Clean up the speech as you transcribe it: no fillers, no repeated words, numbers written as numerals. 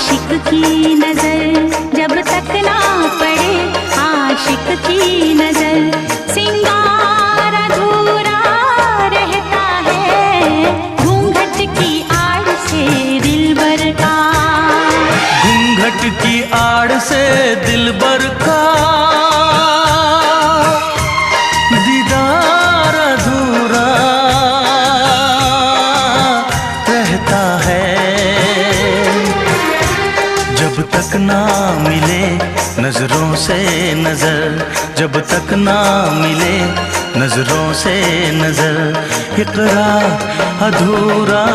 आशिक की नजर जब तक ना पड़े, आशिक की नजर, सिंगार अधूरा रहता है घूंघट की आड़ से दिलबर का। घूंघट की आड़ से दिलबर का दीदार अधूरा रहता है। जब तक ना मिले नजरों से नजर, जब तक ना मिले नजरों से नजर, इकरार अधूरा